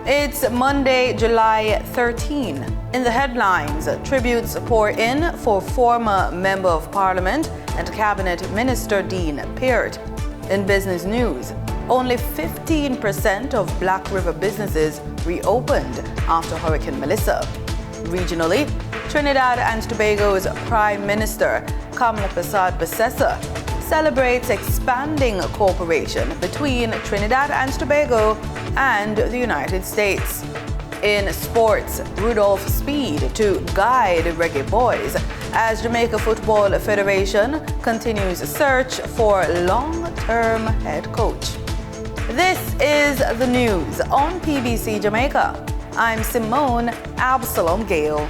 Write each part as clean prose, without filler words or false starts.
It's Monday, July 13. In the headlines, tributes pour in for former Member of Parliament and Cabinet Minister Dean Peart. In business news, only 15% of Black River businesses reopened after Hurricane Melissa. Regionally, Trinidad and Tobago's Prime Minister, Kamala Persad-Bissessar, celebrates expanding cooperation between Trinidad and Tobago and the United States. In sports, Rudolph Speed to guide Reggae Boys as Jamaica Football Federation continues a search for long-term head coach. This is the news on PBC Jamaica. I'm Simone Absalom Gale.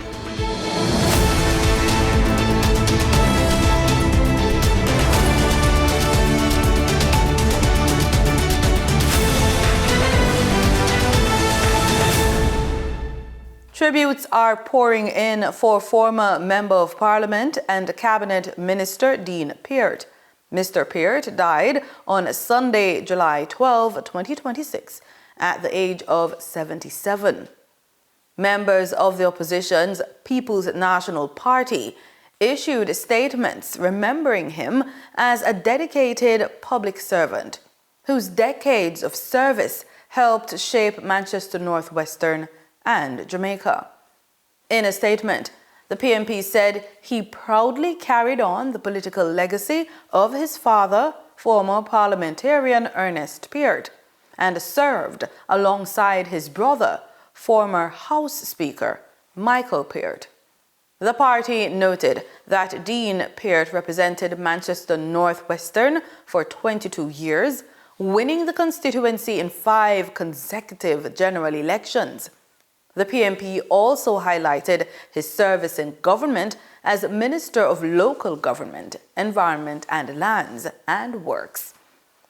Tributes are pouring in for former Member of Parliament and Cabinet Minister Dean Peart. Mr. Peart died on Sunday, July 12, 2026, at the age of 77. Members of the opposition's People's National Party issued statements remembering him as a dedicated public servant whose decades of service helped shape Manchester Northwestern and Jamaica. In a statement, the PNP said he proudly carried on the political legacy of his father, former parliamentarian Ernest Peart, and served alongside his brother, former House Speaker Michael Peart. The party noted that Dean Peart represented Manchester Northwestern for 22 years, winning the constituency in 5 consecutive general elections. The PNP also highlighted his service in government as Minister of Local Government, Environment and Lands and Works,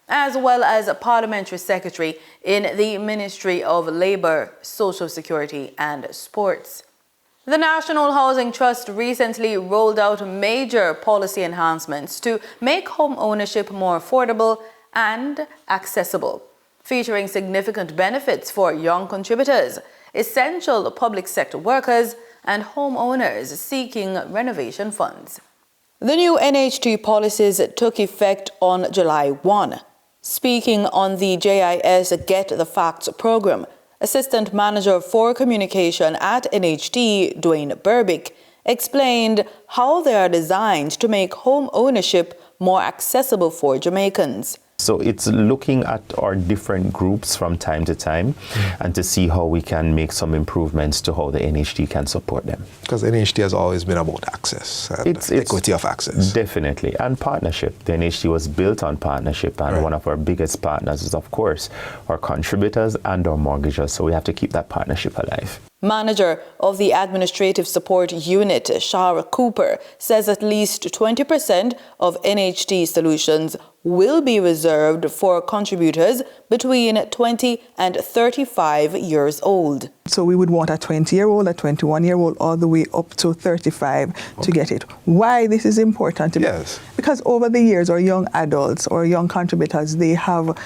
as well as a Parliamentary Secretary in the Ministry of Labour, Social Security and Sports. The National Housing Trust recently rolled out major policy enhancements to make home ownership more affordable and accessible, featuring significant benefits for young contributors, essential public sector workers, and homeowners seeking renovation funds. The new NHT policies took effect on July 1. Speaking on the JIS Get the Facts program, Assistant Manager for Communication at NHT, Dwayne Burbick, explained how they are designed to make home ownership more accessible for Jamaicans. So it's looking at our different groups from time to time and to see how we can make some improvements to how the NHT can support them. Because NHT has always been about access, and equity of access. Definitely, and partnership. The NHT was built on partnership, and one of our biggest partners is, of course, our contributors and our mortgagors, so we have to keep that partnership alive. Manager of the Administrative Support Unit, Shara Cooper, says at least 20% of NHT solutions will be reserved for contributors between 20 and 35 years old. So we would want a 20-year-old, a 21-year-old, all the way up to 35 to get it. Why this is important to me? Because over the years, our young adults or young contributors, they have,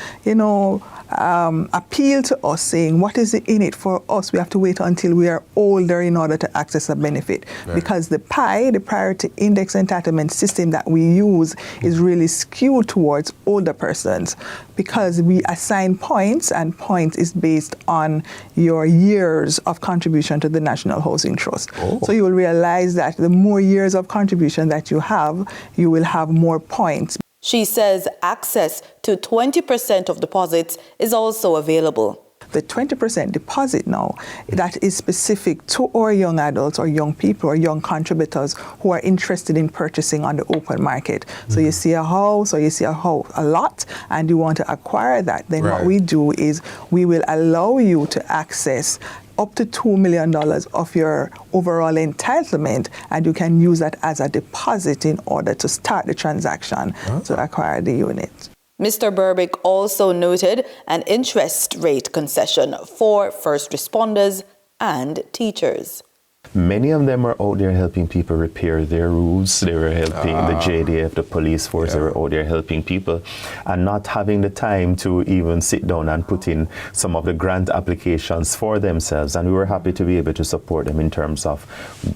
appealed to us saying, what is in it for us? We have to wait until we are older in order to access a benefit. Because the PI, the Priority Index Entitlement System that we use, is really skewed towards older persons because we assign points, and points is based on your years of contribution to the National Housing Trust. So you will realize that the more years of contribution that you will have more points. She says access to 20% of deposits is also available. The 20% deposit now, that is specific to our young adults or young people or young contributors who are interested in purchasing on the open market. So you see a house or you see a lot and you want to acquire that, then what we do is we will allow you to access up to $2 million of your overall entitlement, and you can use that as a deposit in order to start the transaction to acquire the unit. Mr. Burbick also noted an interest rate concession for first responders and teachers. Many of them were out there helping people repair their roofs. They were helping the JDF, the police force. They were out there helping people and not having the time to even sit down and put in some of the grant applications for themselves. And we were happy to be able to support them in terms of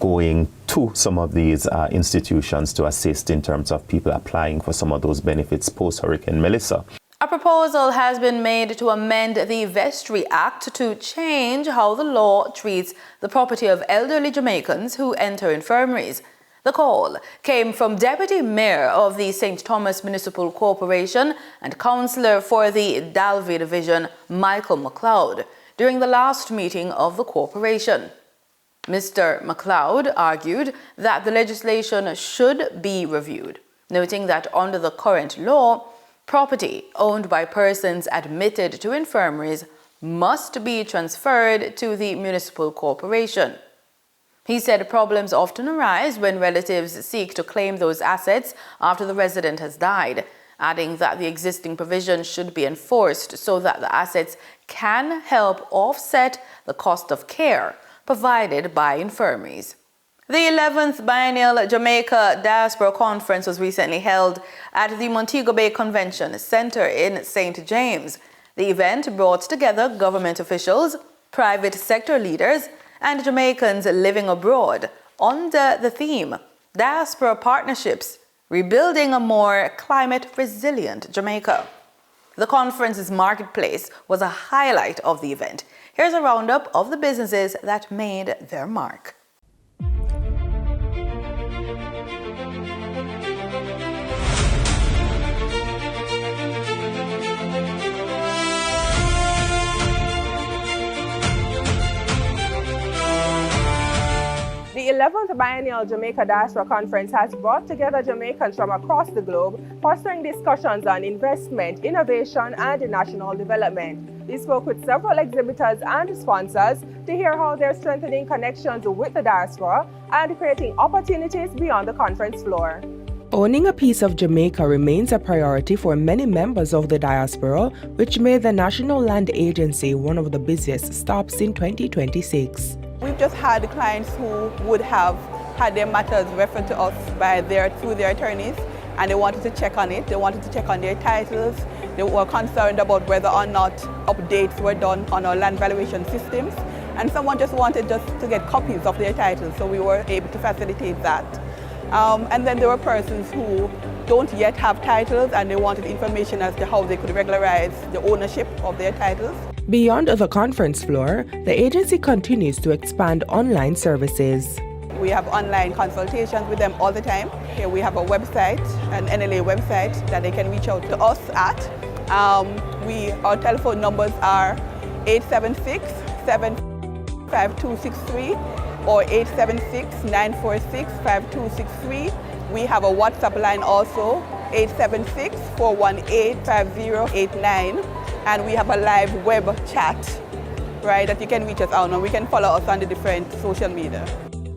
going to some of these institutions to assist in terms of people applying for some of those benefits post-Hurricane Melissa. A proposal has been made to amend the Vestry Act to change how the law treats the property of elderly Jamaicans who enter infirmaries. The call came from Deputy Mayor of the St. Thomas Municipal Corporation and Councillor for the Dalvey Division, Michael McLeod, during the last meeting of the corporation. Mr. McLeod argued that the legislation should be reviewed, noting that under the current law, property owned by persons admitted to infirmaries must be transferred to the municipal corporation. He said problems often arise when relatives seek to claim those assets after the resident has died, adding that the existing provision should be enforced so that the assets can help offset the cost of care provided by infirmaries. The 11th Biennial Jamaica Diaspora Conference was recently held at the Montego Bay Convention Center in St. James. The event brought together government officials, private sector leaders, and Jamaicans living abroad under the theme Diaspora Partnerships, Rebuilding a More Climate-Resilient Jamaica. The conference's marketplace was a highlight of the event. Here's a roundup of the businesses that made their mark. The 11th Biennial Jamaica Diaspora Conference has brought together Jamaicans from across the globe, fostering discussions on investment, innovation, and national development. We spoke with several exhibitors and sponsors to hear how they're strengthening connections with the diaspora and creating opportunities beyond the conference floor. Owning a piece of Jamaica remains a priority for many members of the diaspora, which made the National Land Agency one of the busiest stops in 2026. We've just had clients who would have had their matters referred to us through their attorneys, and they wanted to check on it. They wanted to check on their titles. They were concerned about whether or not updates were done on our land valuation systems, and someone just wanted to get copies of their titles, so we were able to facilitate that. And then there were persons who don't yet have titles, and they wanted information as to how they could regularize the ownership of their titles. Beyond the conference floor, the agency continues to expand online services. We have online consultations with them all the time. Here we have a website, an NLA website that they can reach out to us at. Our telephone numbers are 876-75263 or 876-946-5263. We have a WhatsApp line also, 876-418-5089. And we have a live web chat, right, that you can reach us on, and we can follow us on the different social media.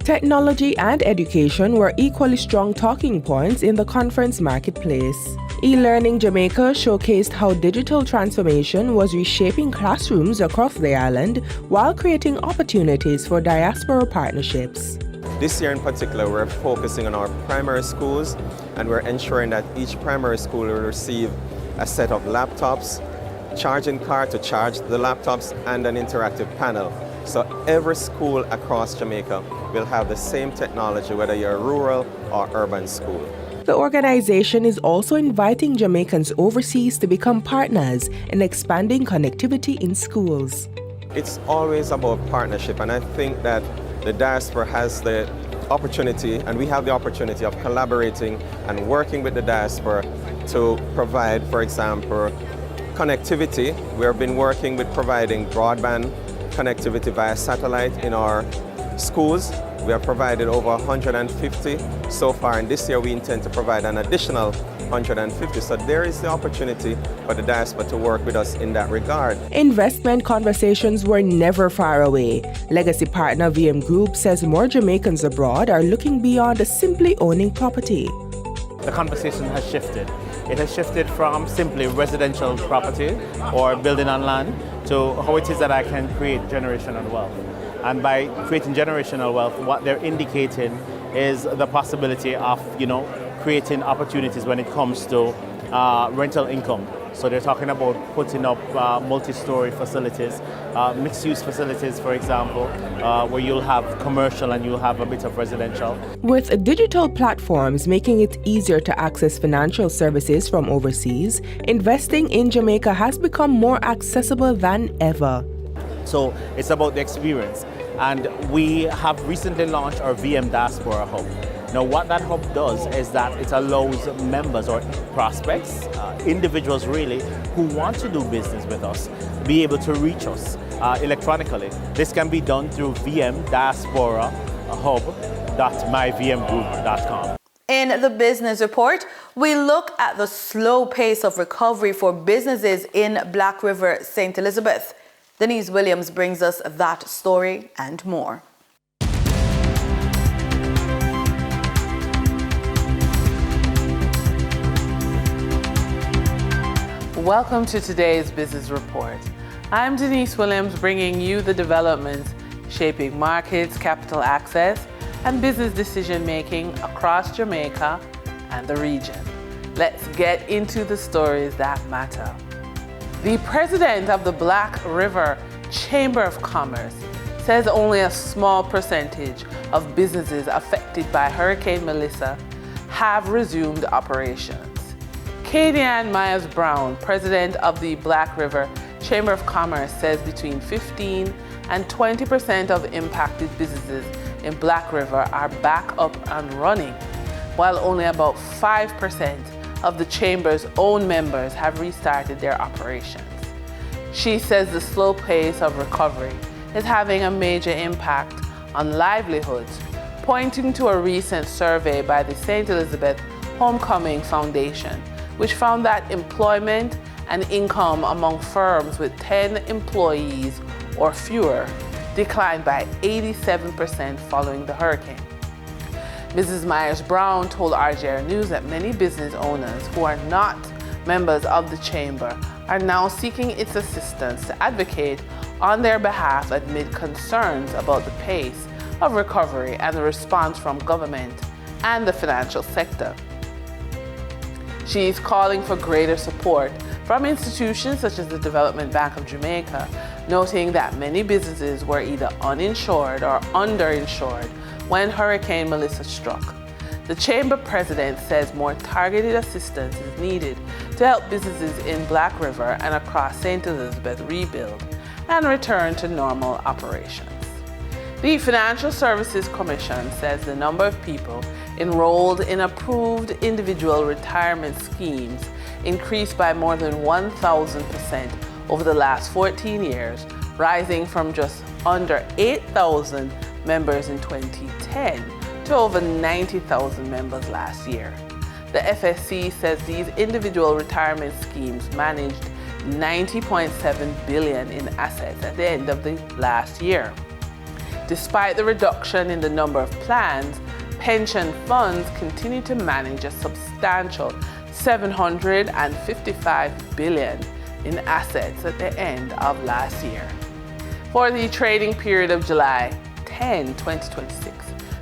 Technology and education were equally strong talking points in the conference marketplace. E-Learning Jamaica showcased how digital transformation was reshaping classrooms across the island while creating opportunities for diaspora partnerships. This year in particular, we're focusing on our primary schools, and we're ensuring that each primary school will receive a set of laptops, charging card to charge the laptops, and an interactive panel. So every school across Jamaica will have the same technology, whether you're a rural or urban school. The organization is also inviting Jamaicans overseas to become partners in expanding connectivity in schools. It's always about partnership, and I think that the diaspora has the opportunity, and we have the opportunity of collaborating and working with the diaspora to provide, for example, connectivity. We have been working with providing broadband connectivity via satellite in our schools. We have provided over 150 so far, and this year we intend to provide an additional 150. So there is the opportunity for the diaspora to work with us in that regard. Investment conversations were never far away. Legacy partner VM Group says more Jamaicans abroad are looking beyond simply owning property. The conversation has shifted. It has shifted from simply residential property or building on land to how it is that I can create generational wealth. And by creating generational wealth, what they're indicating is the possibility of, creating opportunities when it comes to rental income. So they're talking about putting up multi-story facilities, mixed-use facilities, for example, where you'll have commercial and you'll have a bit of residential. With digital platforms making it easier to access financial services from overseas, investing in Jamaica has become more accessible than ever. So it's about the experience. And we have recently launched our VM Diaspora Hub. Now, what that hub does is that it allows members or prospects, individuals really, who want to do business with us, be able to reach us electronically. This can be done through vmdiasporahub.myvmgroup.com. In the business report, we look at the slow pace of recovery for businesses in Black River, St. Elizabeth. Denise Williams brings us that story and more. Welcome to today's business report. I'm Denise Williams, bringing you the developments shaping markets, capital access, and business decision-making across Jamaica and the region. Let's get into the stories that matter. The president of the Black River Chamber of Commerce says only a small percentage of businesses affected by Hurricane Melissa have resumed operations. Katie Ann Myers-Brown, president of the Black River Chamber of Commerce, says between 15 and 20% of impacted businesses in Black River are back up and running, while only about 5% of the Chamber's own members have restarted their operations. She says the slow pace of recovery is having a major impact on livelihoods, pointing to a recent survey by the St. Elizabeth Homecoming Foundation, which found that employment and income among firms with 10 employees or fewer declined by 87% following the hurricane. Mrs. Myers-Brown told RJR News that many business owners who are not members of the Chamber are now seeking its assistance to advocate on their behalf amid concerns about the pace of recovery and the response from government and the financial sector. She is calling for greater support from institutions such as the Development Bank of Jamaica, noting that many businesses were either uninsured or underinsured when Hurricane Melissa struck. The Chamber president says more targeted assistance is needed to help businesses in Black River and across St. Elizabeth rebuild and return to normal operations. The Financial Services Commission says the number of people enrolled in approved individual retirement schemes increased by more than 1,000% over the last 14 years, rising from just under 8,000 members in 2010 to over 90,000 members last year. The FSC says these individual retirement schemes managed $90.7 billion in assets at the end of the last year. Despite the reduction in the number of plans, pension funds continue to manage a substantial $755 billion in assets at the end of last year. For the trading period of July 10, 2026,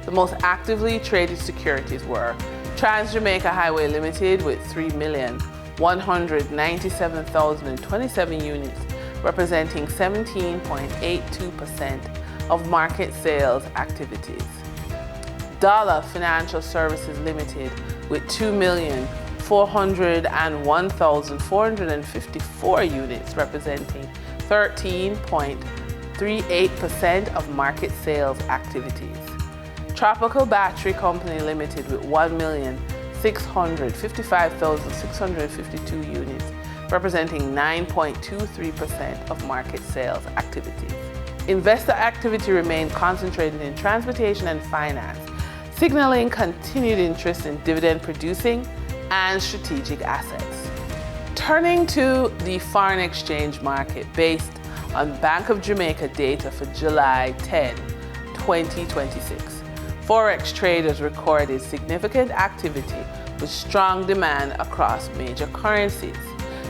the most actively traded securities were Trans-Jamaica Highway Limited with 3,197,027 units, representing 17.82% of market sales activities. Dollar Financial Services Limited with 2,401,454 units, representing 13.38% of market sales activities. Tropical Battery Company Limited with 1,655,652 units, representing 9.23% of market sales activities. Investor activity remained concentrated in transportation and finance, signaling continued interest in dividend-producing and strategic assets. Turning to the foreign exchange market based on Bank of Jamaica data for July 10, 2026. Forex traders recorded significant activity with strong demand across major currencies.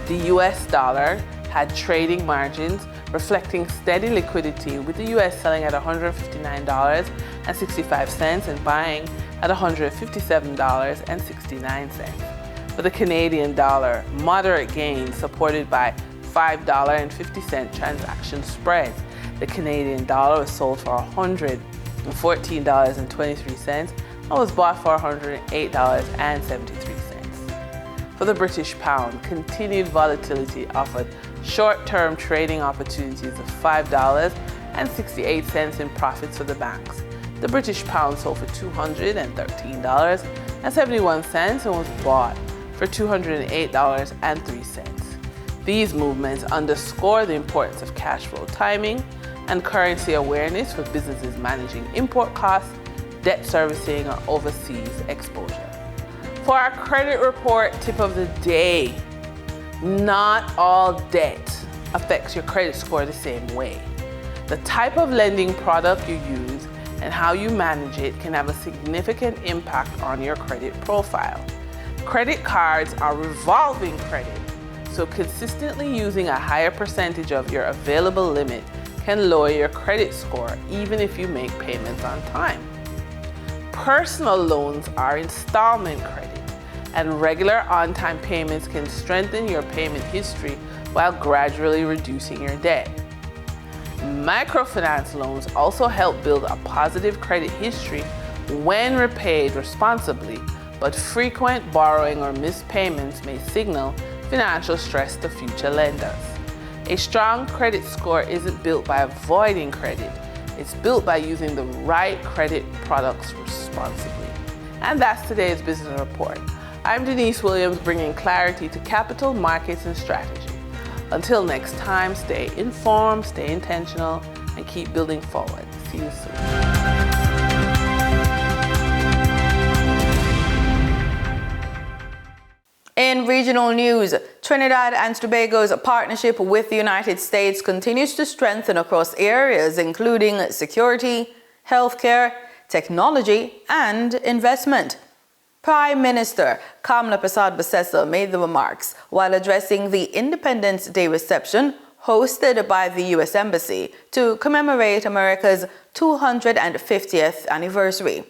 The US dollar had trading margins reflecting steady liquidity, with the US selling at $159.65 and buying at $157.69. For the Canadian dollar, moderate gains supported by $5.50 transaction spreads. The Canadian dollar was sold for $114.23 and was bought for $108.73. For the British pound, continued volatility offered short-term trading opportunities of $5.68 in profits for the banks. The British pound sold for $213.71 and was bought for $208.03. These movements underscore the importance of cash flow timing and currency awareness for businesses managing import costs, debt servicing, or overseas exposure. For our credit report tip of the day, not all debt affects your credit score the same way. The type of lending product you use and how you manage it can have a significant impact on your credit profile. Credit cards are revolving credit, so consistently using a higher percentage of your available limit can lower your credit score even if you make payments on time. Personal loans are installment credit, and regular on-time payments can strengthen your payment history while gradually reducing your debt. Microfinance loans also help build a positive credit history when repaid responsibly, but frequent borrowing or missed payments may signal financial stress to future lenders. A strong credit score isn't built by avoiding credit, it's built by using the right credit products responsibly. And that's today's business report. I'm Denise Williams, bringing clarity to capital markets and strategy. Until next time, stay informed, stay intentional, and keep building forward. See you soon. In regional news, Trinidad and Tobago's partnership with the United States continues to strengthen across areas including security, healthcare, technology, and investment. Prime Minister Kamla Persad-Bissessar made the remarks while addressing the Independence Day reception hosted by the U.S. Embassy to commemorate America's 250th anniversary.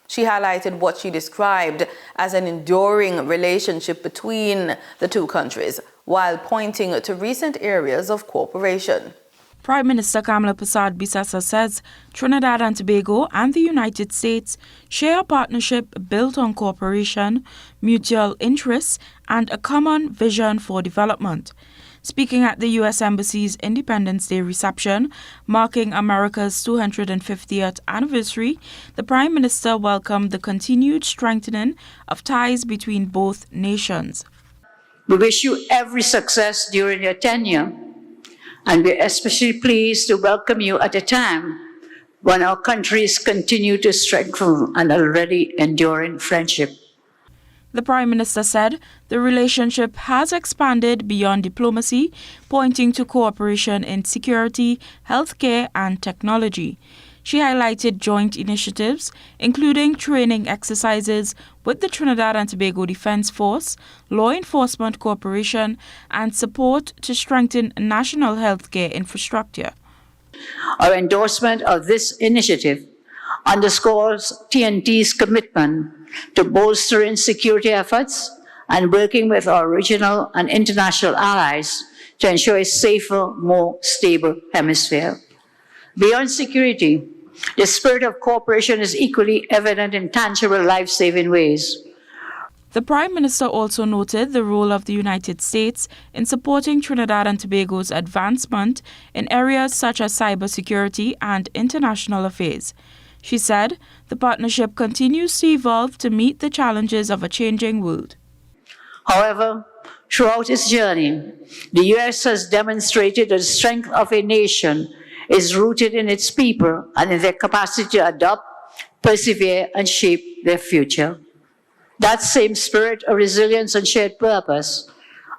She highlighted what she described as an enduring relationship between the two countries, while pointing to recent areas of cooperation. Prime Minister Kamla Persad-Bissessar says Trinidad and Tobago and the United States share a partnership built on cooperation, mutual interests, and a common vision for development. Speaking at the U.S. Embassy's Independence Day reception, marking America's 250th anniversary, the Prime Minister welcomed the continued strengthening of ties between both nations. We wish you every success during your tenure, and we're especially pleased to welcome you at a time when our countries continue to strengthen an already enduring friendship. The Prime Minister said the relationship has expanded beyond diplomacy, pointing to cooperation in security, healthcare, and technology. She highlighted joint initiatives, including training exercises with the Trinidad and Tobago Defense Force, law enforcement cooperation, and support to strengthen national healthcare infrastructure. Our endorsement of this initiative underscores TNT's commitment to bolstering security efforts and working with our regional and international allies to ensure a safer, more stable hemisphere. Beyond security, the spirit of cooperation is equally evident in tangible, life-saving ways. The Prime Minister also noted the role of the United States in supporting Trinidad and Tobago's advancement in areas such as cybersecurity and international affairs. She said the partnership continues to evolve to meet the challenges of a changing world. However, throughout its journey, the U.S. has demonstrated that the strength of a nation is rooted in its people and in their capacity to adopt, persevere, and shape their future. That same spirit of resilience and shared purpose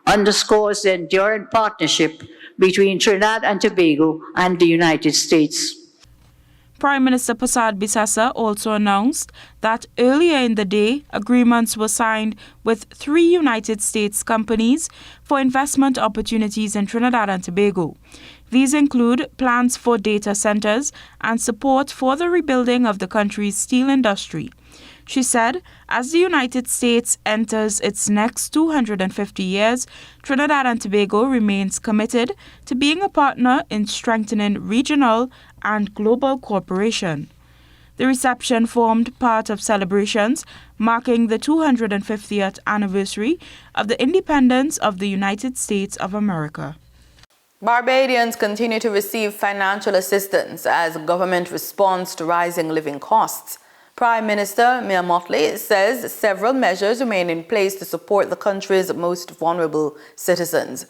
underscores the enduring partnership between Trinidad and Tobago and the United States. Prime Minister Persad-Bissessar also announced that earlier in the day, agreements were signed with 3 United States companies for investment opportunities in Trinidad and Tobago. These include plans for data centers and support for the rebuilding of the country's steel industry. She said, as the United States enters its next 250 years, Trinidad and Tobago remains committed to being a partner in strengthening regional and global cooperation. The reception formed part of celebrations marking the 250th anniversary of the independence of the United States of America. Barbadians continue to receive financial assistance as government responds to rising living costs. Prime Minister Mia Mottley says several measures remain in place to support the country's most vulnerable citizens.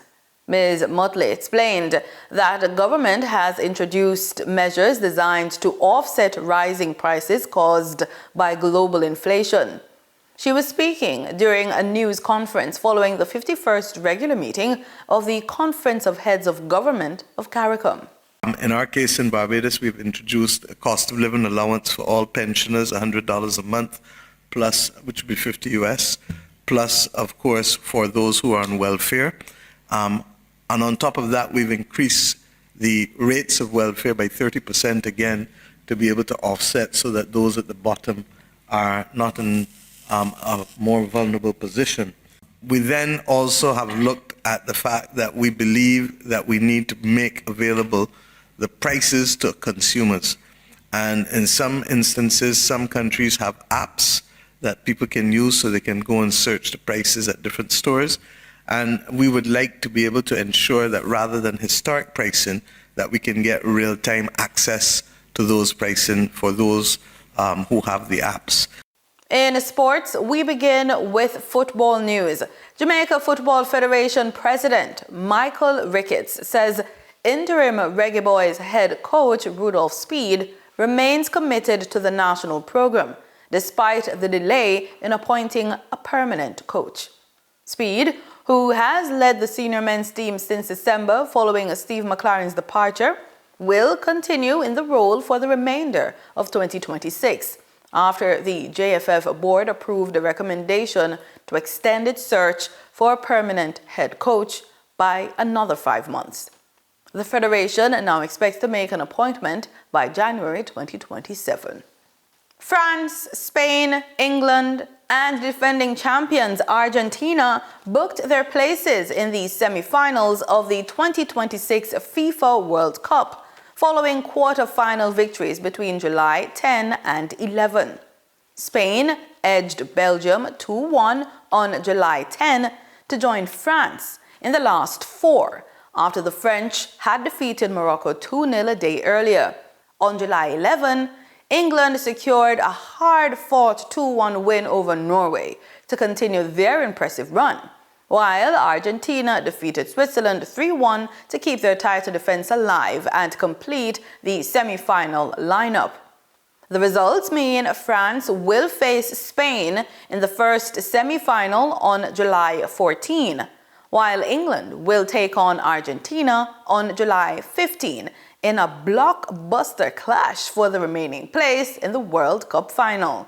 Ms. Mottley explained that the government has introduced measures designed to offset rising prices caused by global inflation. She was speaking during a news conference following the 51st regular meeting of the Conference of Heads of Government of CARICOM. In our case in Barbados, we've introduced a cost of living allowance for all pensioners, $100 a month, plus, which would be $50 US, plus, of course, for those who are on welfare. And on top of that, we've increased the rates of welfare by 30% again to be able to offset so that those at the bottom are not in a more vulnerable position. We then also have looked at the fact that we believe that we need to make available the prices to consumers. And in some instances, some countries have apps that people can use so they can go and search the prices at different stores. And we would like to be able to ensure that rather than historic pricing, that we can get real-time access to those pricing for those who have the apps. In sports, we begin with football news. Jamaica Football Federation President Michael Ricketts says interim Reggae Boys head coach Rudolph Speed remains committed to the national program, despite the delay in appointing a permanent coach. Speed, who has led the senior men's team since December following Steve McLaren's departure, will continue in the role for the remainder of 2026. After the JFF board approved a recommendation to extend its search for a permanent head coach by another 5 months. The Federation now expects to make an appointment by January 2027. France, Spain, England, and defending champions Argentina booked their places in the semi-finals of the 2026 FIFA World Cup, following quarter-final victories between July 10 and 11. Spain edged Belgium 2-1 on July 10 to join France in the last four, after the French had defeated Morocco 2-0 a day earlier. On July 11, England secured a hard-fought 2-1 win over Norway to continue their impressive run, while Argentina defeated Switzerland 3-1 to keep their title defense alive and complete the semi-final lineup. The results mean France will face Spain in the first semi-final on July 14, while England will take on Argentina on July 15 in a blockbuster clash for the remaining place in the World Cup final.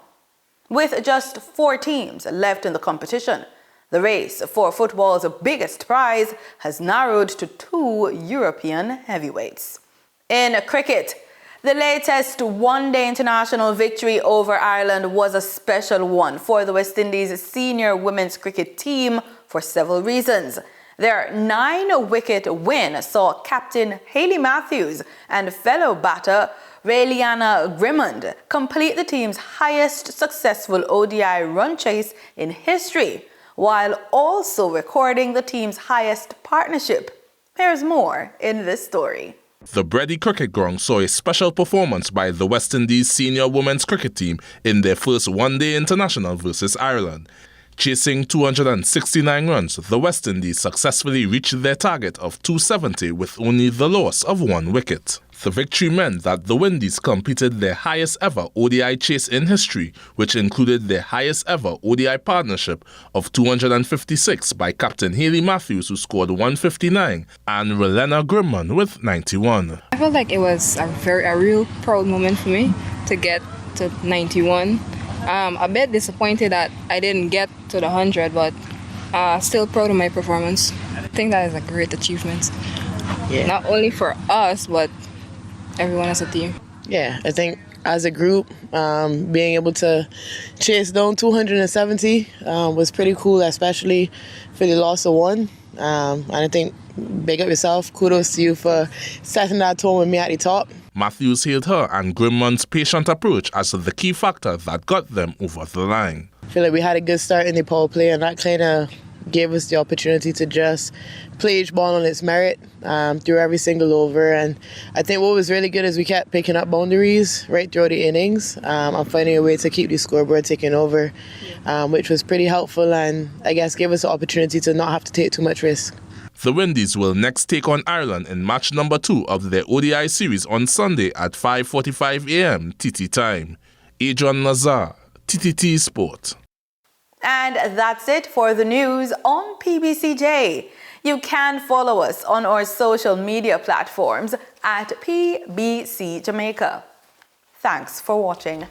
With just 4 teams left in the competition, the race for football's biggest prize has narrowed to 2 European heavyweights. In cricket, the latest one-day international victory over Ireland was a special one for the West Indies senior women's cricket team for several reasons. Their 9-wicket win saw captain Hayley Matthews and fellow batter Raeliana Grimmond complete the team's highest successful ODI run chase in history, while also recording the team's highest partnership. There's more in this story. The Bredy Cricket Ground saw a special performance by the West Indies senior women's cricket team in their first one-day international versus Ireland. Chasing 269 runs, the West Indies successfully reached their target of 270 with only the loss of 1 wicket. The victory meant that the Windies completed their highest ever ODI chase in history, which included their highest ever ODI partnership of 256 by captain Hayley Matthews, who scored 159, and Raeliana Grimmond with 91. I felt like it was a real proud moment for me to get to 91. A bit disappointed that I didn't get to the 100, but still proud of my performance. I think that is a great achievement. Not only for us, but everyone as a team. Yeah, I think as a group, being able to chase down 270 was pretty cool, especially for the loss of one. And I think, big up yourself, kudos to you for setting that tone with me at the top. Matthews hailed her and Grimmon's patient approach as the key factor that got them over the line. I feel like we had a good start in the power play, and that kind of gave us the opportunity to just play each ball on its merit through every single over. And I think what was really good is we kept picking up boundaries right throughout the innings and finding a way to keep the scoreboard ticking over, which was pretty helpful and I guess gave us the opportunity to not have to take too much risk. The Windies will next take on Ireland in match number 2 of their ODI series on Sunday at 5:45 a.m. TT time. Adrian Lazar, TTT Sport. And that's it for the news on PBCJ. You can follow us on our social media platforms at PBCJamaica. Thanks for watching.